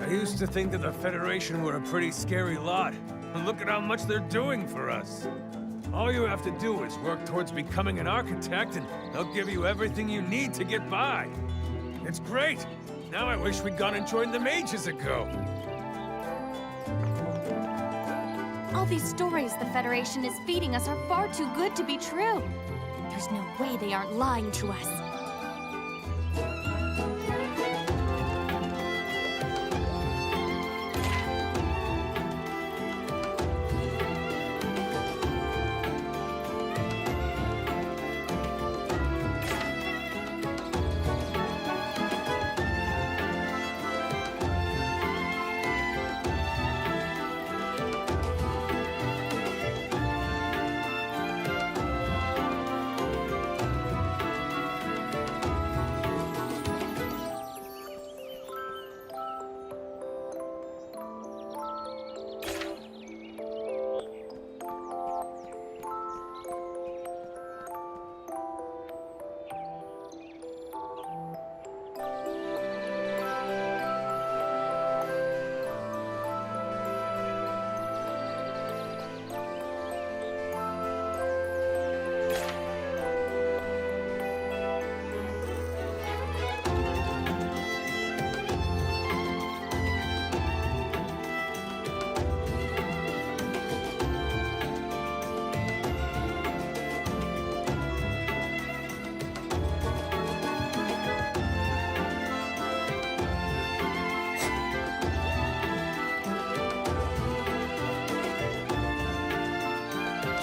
I used to think that the Federation were a pretty scary lot. And look at how much they're doing for us. All you have to do is work towards becoming an architect, and they'll give you everything you need to get by. It's great. Now I wish we'd gone and joined them ages ago. All these stories the Federation is feeding us are far too good to be true. There's no way they aren't lying to us.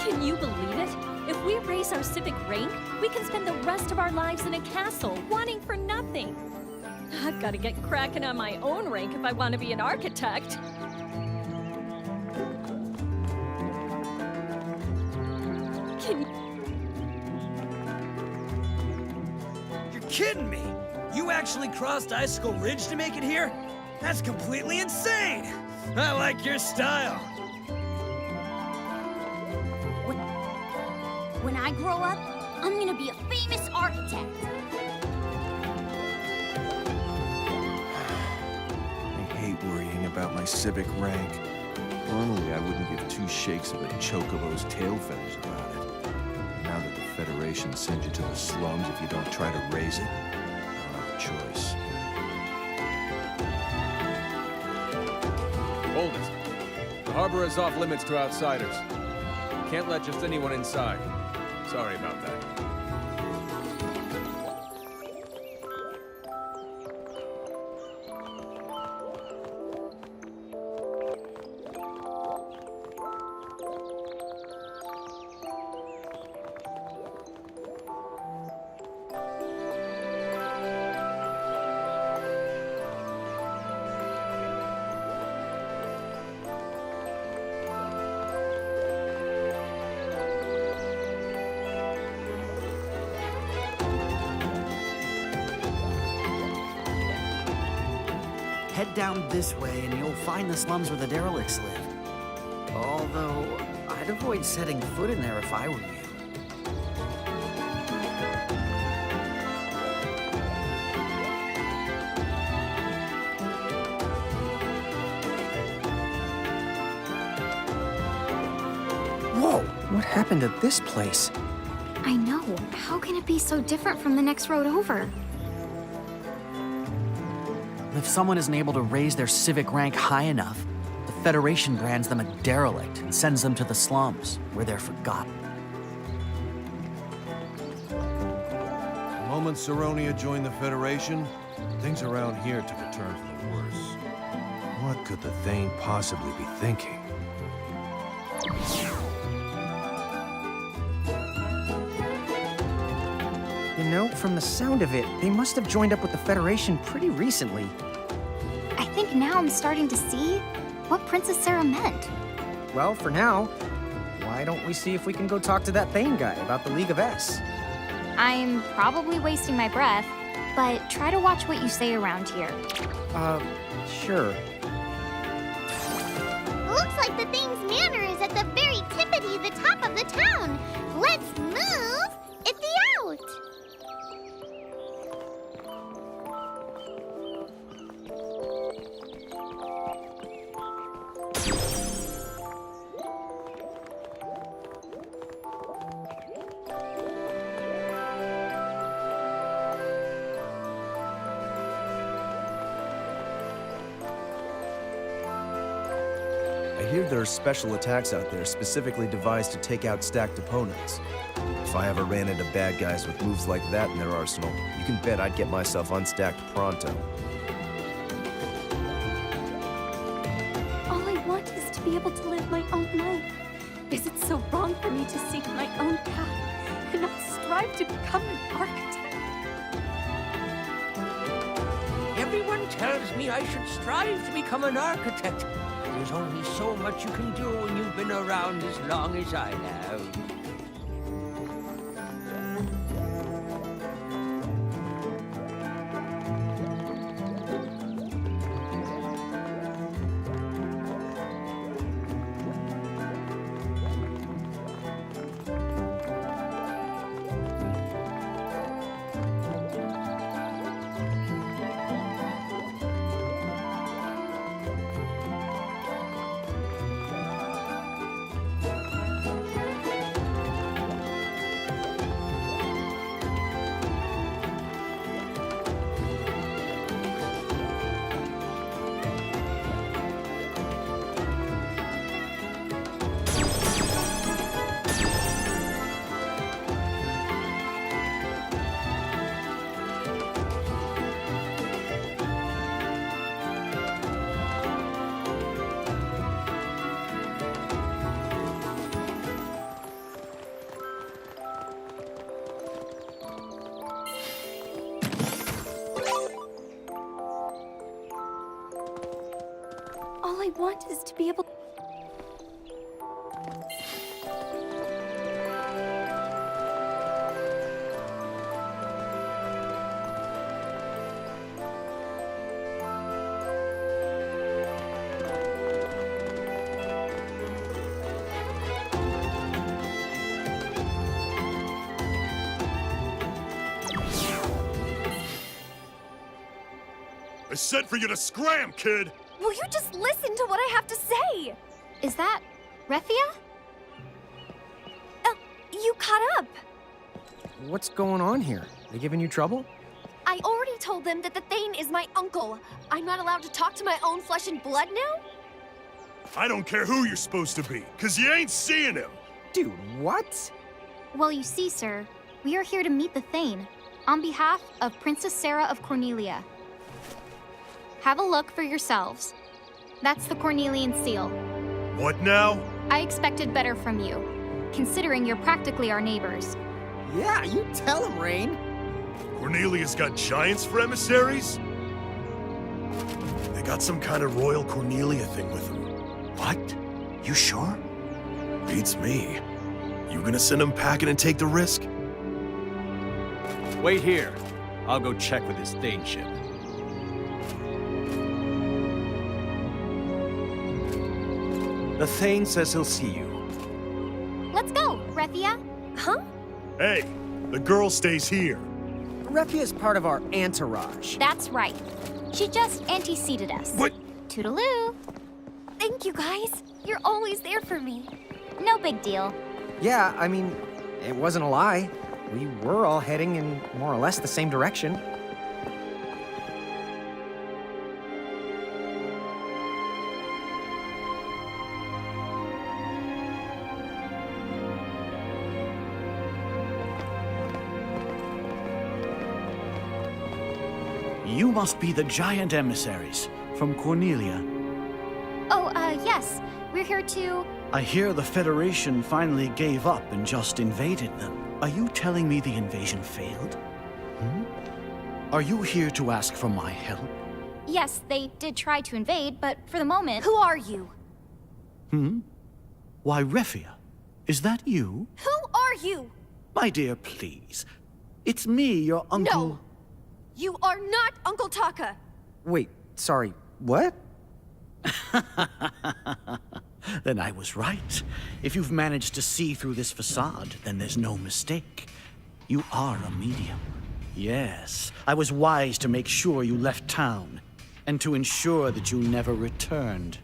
Can you believe it? If we raise our civic rank, we can spend the rest of our lives in a castle, wanting for nothing. I've got to get cracking on my own rank if I want to be an architect. You're kidding me! You actually crossed Icicle Ridge to make it here? That's completely insane! I like your style! When I grow up, I'm gonna be a famous architect. I hate worrying about my civic rank. Normally, I wouldn't give two shakes of a chocobo's tail feathers about it. Now that the Federation sends you to the slums if you don't try to raise it, I don't have a choice. Hold it. The harbor is off limits to outsiders. Can't let just anyone inside. Sorry about that. Head down this way and you'll find the slums where the derelicts live. Although, I'd avoid setting foot in there if I were you. Whoa! What happened to this place? I know. How can it be so different from the next road over? If someone isn't able to raise their civic rank high enough, the Federation brands them a derelict and sends them to the slums, where they're forgotten. The moment Saronia joined the Federation, things around here took a turn for the worse. What could the Thane possibly be thinking? You know, from the sound of it, they must have joined up with the Federation pretty recently. I think now I'm starting to see what Princess Sarah meant. Well, for now, why don't we see if we can go talk to that Thane guy about the League of S? I'm probably wasting my breath, but try to watch what you say around here. Sure. Looks like the Thane's manor is at the very tippity the top of the town. Let's move it out. I hear there are special attacks out there specifically devised to take out stacked opponents. If I ever ran into bad guys with moves like that in their arsenal, you can bet I'd get myself unstacked pronto. All I want is to be able to live my own life. Is it so wrong for me to seek my own path and not strive to become an architect? Everyone tells me I should strive to become an architect. There's only so much you can do when you've been around as long as I have. All I want is to be able... I said for you to scram, kid! Will you just listen to what I have to say? Is that Refia? You caught up. What's going on here? They giving you trouble? I already told them that the Thane is my uncle. I'm not allowed to talk to my own flesh and blood now? I don't care who you're supposed to be, cause you ain't seeing him! Dude, what? Well, you see, sir, we are here to meet the Thane on behalf of Princess Sarah of Cornelia. Have a look for yourselves. That's the Cornelian seal. What now? I expected better from you, considering you're practically our neighbors. Yeah, you tell him, Rain. Cornelia's got giants for emissaries? They got some kind of royal Cornelia thing with them. What? You sure? Beats me. You gonna send them packing and take the risk? Wait here. I'll go check with his Thane ship. The Thane says he'll see you. Let's go, Refia. Huh? Hey, the girl stays here. Refia is part of our entourage. That's right. She just anteceded us. What? Toodaloo. Thank you, guys. You're always there for me. No big deal. Yeah, I mean, it wasn't a lie. We were all heading in more or less the same direction. You must be the giant emissaries from Cornelia. Oh, yes. We're here to... I hear the Federation finally gave up and just invaded them. Are you telling me the invasion failed? Are you here to ask for my help? Yes, they did try to invade, but for the moment... Who are you? Why, Refia, is that you? Who are you? My dear, please. It's me, your uncle... No. You are not Uncle Taka. Wait, sorry, what? Then I was right. If you've managed to see through this facade, then there's no mistake. You are a medium. Yes, I was wise to make sure you left town, and to ensure that you never returned.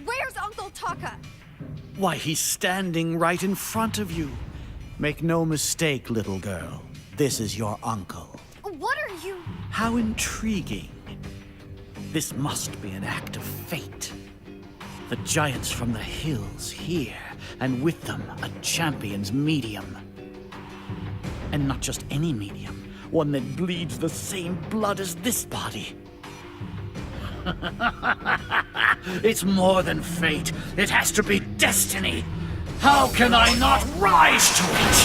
Where's Uncle Taka? Why, he's standing right in front of you. Make no mistake, little girl. This is your uncle. What are you? How intriguing. This must be an act of fate. The giants from the hills here, and with them, a champion's medium. And not just any medium, one that bleeds the same blood as this body. It's more than fate. It has to be destiny. How can I not rise to it?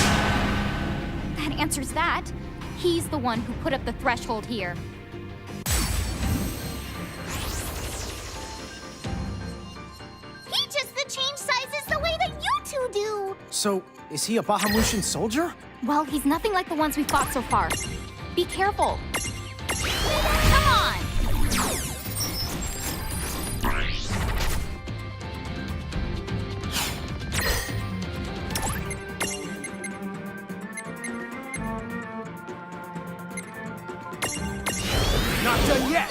That answers that. He's the one who put up the threshold here. He just the change sizes the way that you two do. So, is he a Bahamutian soldier? Well, he's nothing like the ones we fought so far. Be careful. Come on! Not done yet!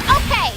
Okay!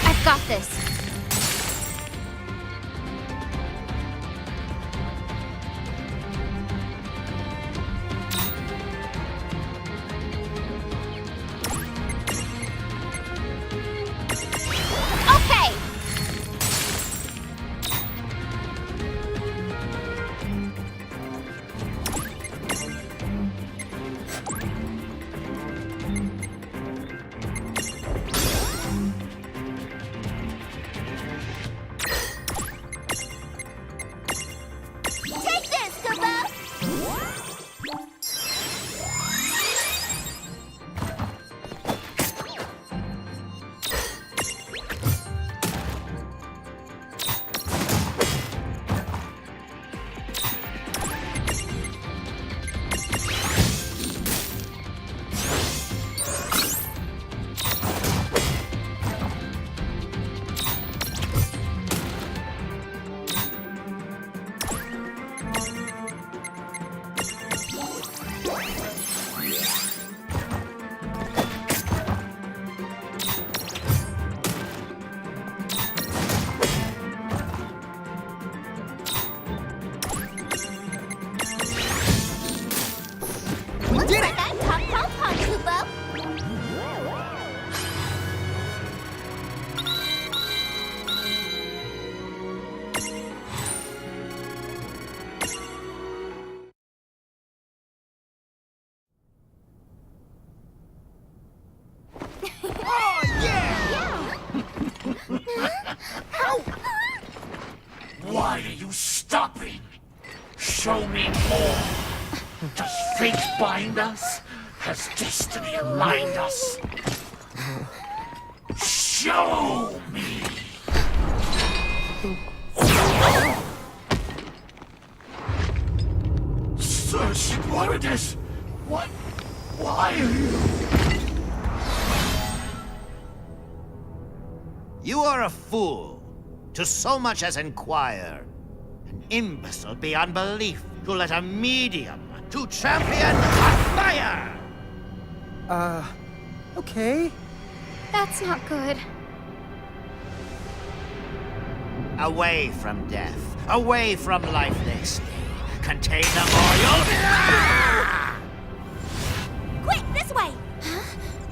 I've got this. Okay! Take this, Kubo! Looks like I talked Pom-Pom, Kubo. Why are you stopping? Show me more. Does fate bind us? Has destiny aligned us? Show me! Sir Sigwardus, what? Why are you? You are a fool to so much as inquire. An imbecile beyond belief to let a medium to champion a fire! Okay. That's not good. Away from death. Away from life they stay. Contain them or you'll... Quick, this way!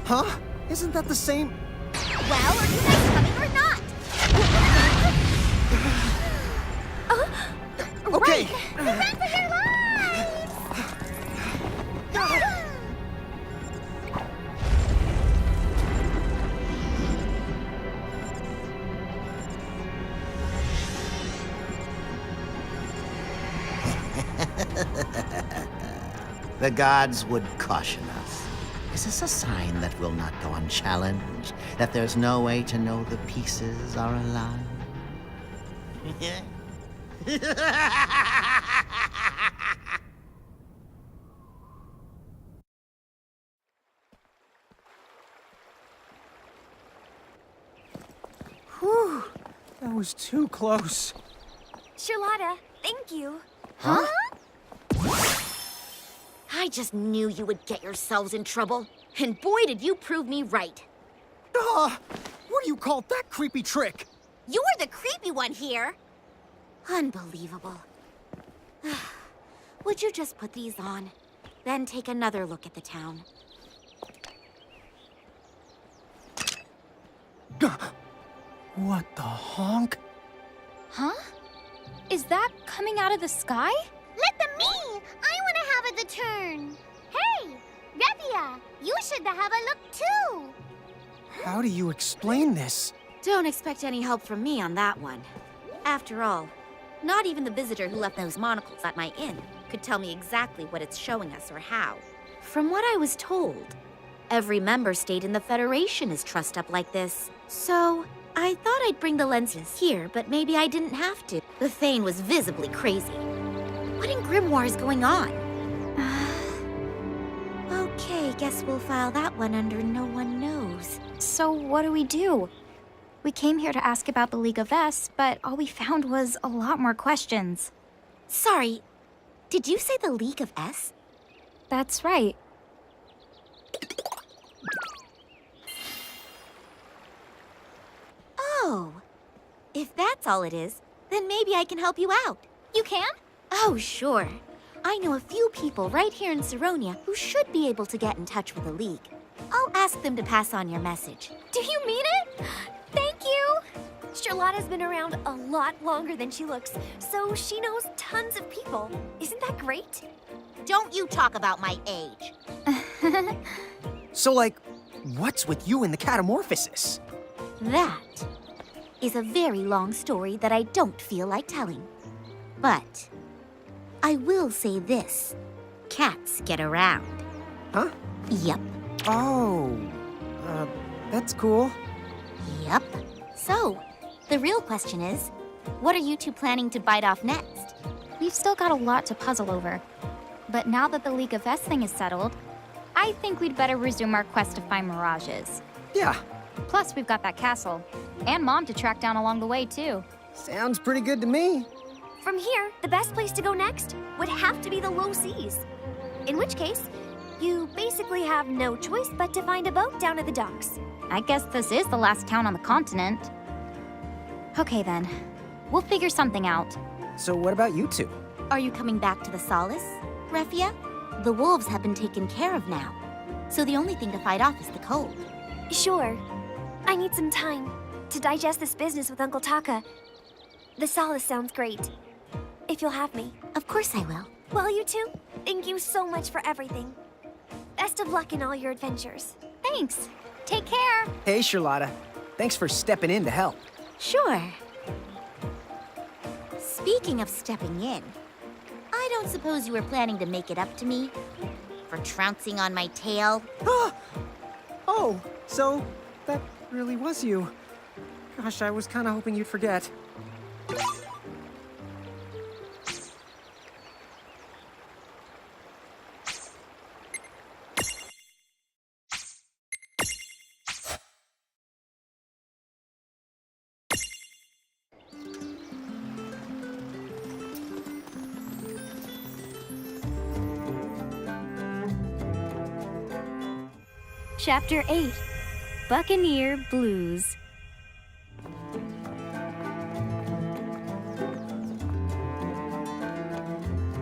Huh? Isn't that the same? Well, are you guys coming or not? Okay. Run for your lives! The gods would caution us. Is this a sign that will not go unchallenged? That there's no way to know the pieces are alive? Whew. That was too close. Charlotta, thank you. Huh? I just knew you would get yourselves in trouble. And boy, did you prove me right. What do you call that creepy trick? You were the creepy one here. Unbelievable. Would you just put these on? Then take another look at the town. What the honk? Huh? Is that coming out of the sky? Let them me! I want to have the turn. Hey, Revia, you should have a look too. How do you explain this? Don't expect any help from me on that one. After all, not even the visitor who left those monocles at my inn could tell me exactly what it's showing us or how. From what I was told, every member state in the Federation is trussed up like this. So, I thought I'd bring the lenses here, but maybe I didn't have to. The Thane was visibly crazy. What in Grimoire is going on? Okay, guess we'll file that one under no one knows. So what do we do? We came here to ask about the League of S, but all we found was a lot more questions. Sorry, did you say the League of S? That's right. Oh, if that's all it is, then maybe I can help you out. You can? Oh, sure. I know a few people right here in Saronia who should be able to get in touch with the League. I'll ask them to pass on your message. Do you mean it? Thank you! Charlotta's been around a lot longer than she looks, so she knows tons of people. Isn't that great? Don't you talk about my age. So, like, what's with you and the catamorphosis? That is a very long story that I don't feel like telling. But I will say this. Cats get around. Huh? Yep. Oh, that's cool. Yep. So, the real question is, what are you two planning to bite off next? We've still got a lot to puzzle over. But now that the League of S thing is settled, I think we'd better resume our quest to find mirages. Yeah. Plus, we've got that castle. And Mom to track down along the way, too. Sounds pretty good to me. From here, the best place to go next would have to be the low seas. In which case, you basically have no choice but to find a boat down at the docks. I guess this is the last town on the continent. Okay, then. We'll figure something out. So what about you two? Are you coming back to the Solace, Refia? The wolves have been taken care of now, so the only thing to fight off is the cold. Sure. I need some time to digest this business with Uncle Taka. The Solace sounds great. If you'll have me. Of course I will. Well, you two, thank you so much for everything. Best of luck in all your adventures. Thanks. Take care. Hey, Charlotta. Thanks for stepping in to help. Sure. Speaking of stepping in, I don't suppose you were planning to make it up to me for trouncing on my tail? Oh, so that really was you. Gosh, I was kind of hoping you'd forget. Chapter 8. Buccaneer Blues.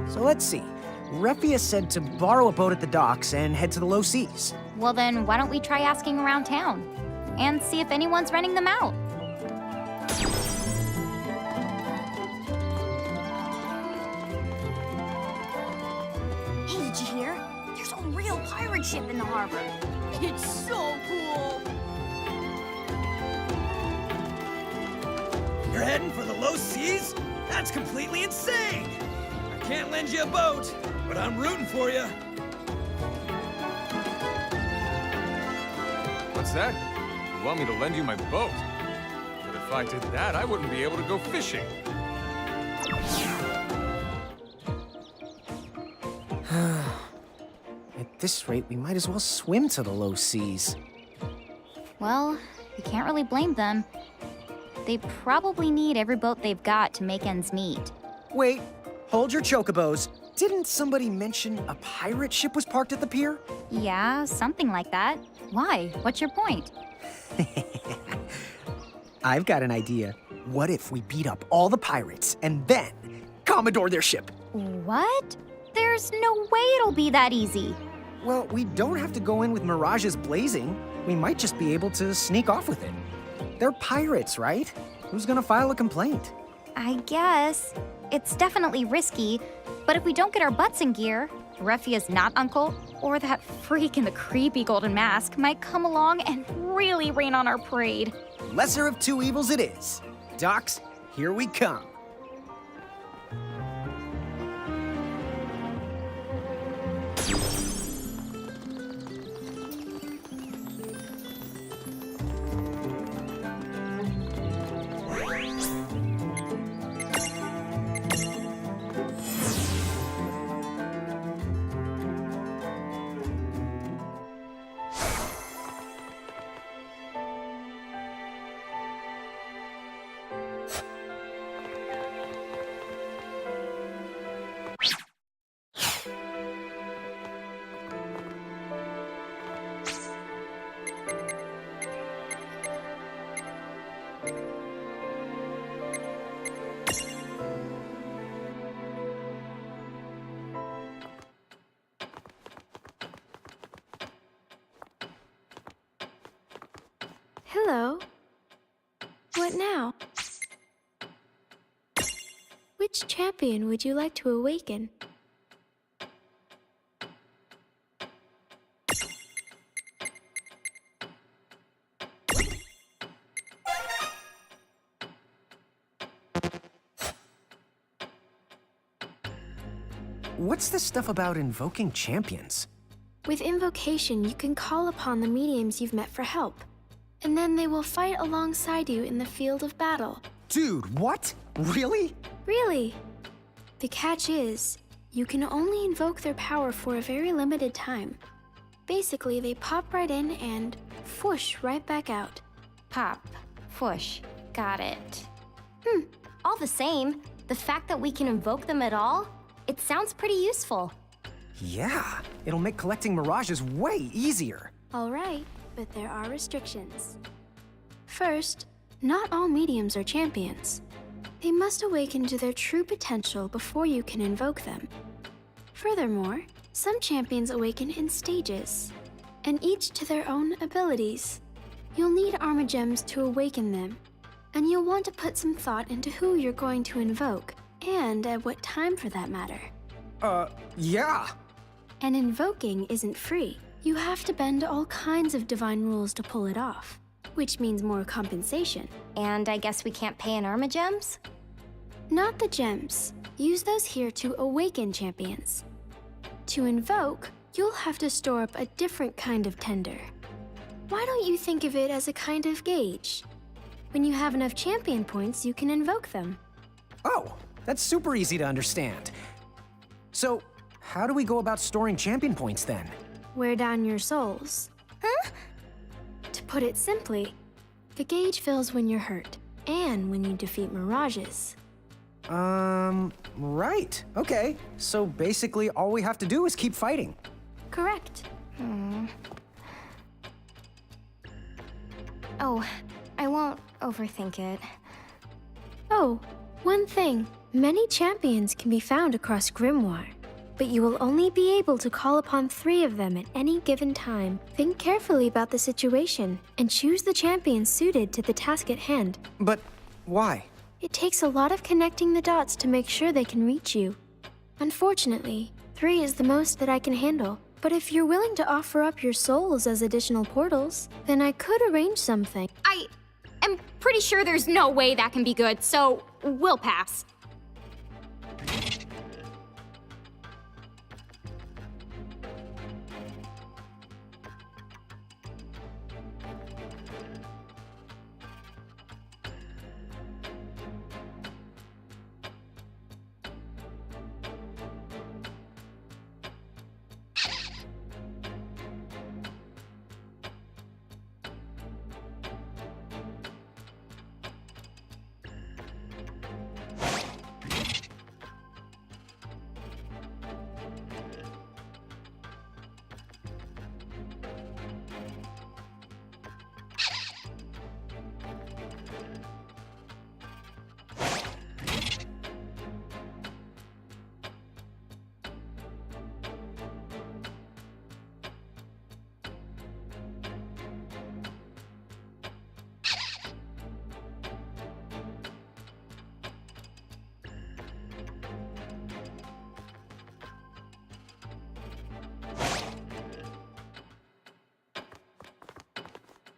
So let's see. Refia said to borrow a boat at the docks and head to the low seas. Well, then why don't we try asking around town and see if anyone's renting them out? Hey, did you hear? There's a real pirate ship in the harbor. It's so cool. You're heading for the low seas? That's completely insane! I can't lend you a boat, but I'm rooting for you. What's that? You want me to lend you my boat? But if I did that, I wouldn't be able to go fishing. At this rate, we might as well swim to the low seas. Well, you can't really blame them. They probably need every boat they've got to make ends meet. Wait, hold your chocobos. Didn't somebody mention a pirate ship was parked at the pier? Yeah, something like that. Why? What's your point? I've got an idea. What if we beat up all the pirates and then Commodore their ship? What? There's no way it'll be that easy. Well, we don't have to go in with mirages blazing. We might just be able to sneak off with it. They're pirates, right? Who's gonna file a complaint? I guess. It's definitely risky, but if we don't get our butts in gear, Refia's not uncle, or that freak in the creepy golden mask might come along and really rain on our parade. Lesser of two evils it is. Docs, here we come. Hello. What now? Which champion would you like to awaken? What's this stuff about invoking champions? With invocation, you can call upon the mediums you've met for help, and then they will fight alongside you in the field of battle. Dude, what? Really? Really? The catch is, you can only invoke their power for a very limited time. Basically, they pop right in and whoosh right back out. Pop, whoosh, got it. All the same, the fact that we can invoke them at all, it sounds pretty useful. Yeah, it'll make collecting mirages way easier. All right, but there are restrictions. First, not all mediums are champions. They must awaken to their true potential before you can invoke them. Furthermore, some champions awaken in stages, and each to their own abilities. You'll need Armor Gems to awaken them, and you'll want to put some thought into who you're going to invoke, and at what time for that matter. Yeah. And invoking isn't free. You have to bend all kinds of divine rules to pull it off, which means more compensation. And I guess we can't pay in Armor Gems? Not the gems. Use those here to awaken champions. To invoke, you'll have to store up a different kind of tender. Why don't you think of it as a kind of gauge? When you have enough champion points, you can invoke them. Oh, that's super easy to understand. So, how do we go about storing champion points then? Wear down your souls. Huh? To put it simply, the gauge fills when you're hurt, and when you defeat mirages. Right. Okay. So basically, all we have to do is keep fighting. Correct. No, I won't overthink it. Oh, one thing. Many champions can be found across Grimoire, but you will only be able to call upon 3 of them at any given time. Think carefully about the situation and choose the champion suited to the task at hand. But why? It takes a lot of connecting the dots to make sure they can reach you. Unfortunately, 3 is the most that I can handle. But if you're willing to offer up your souls as additional portals, then I could arrange something. I am pretty sure there's no way that can be good, so we'll pass.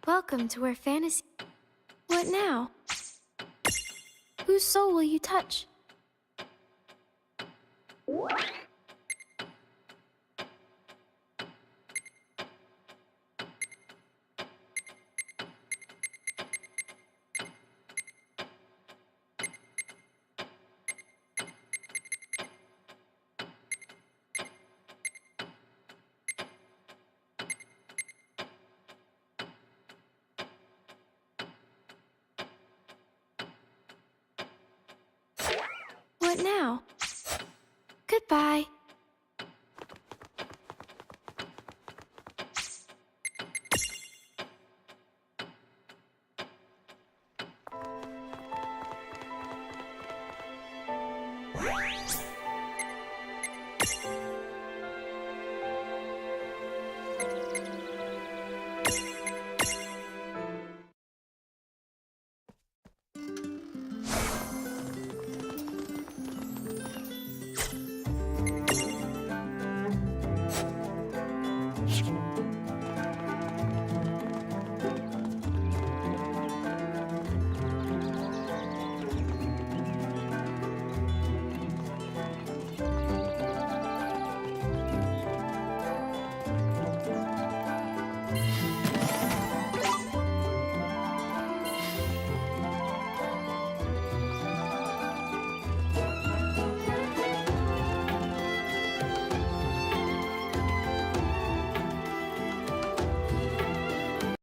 Welcome to where fantasy... What now? Whose soul will you touch? What now? Goodbye.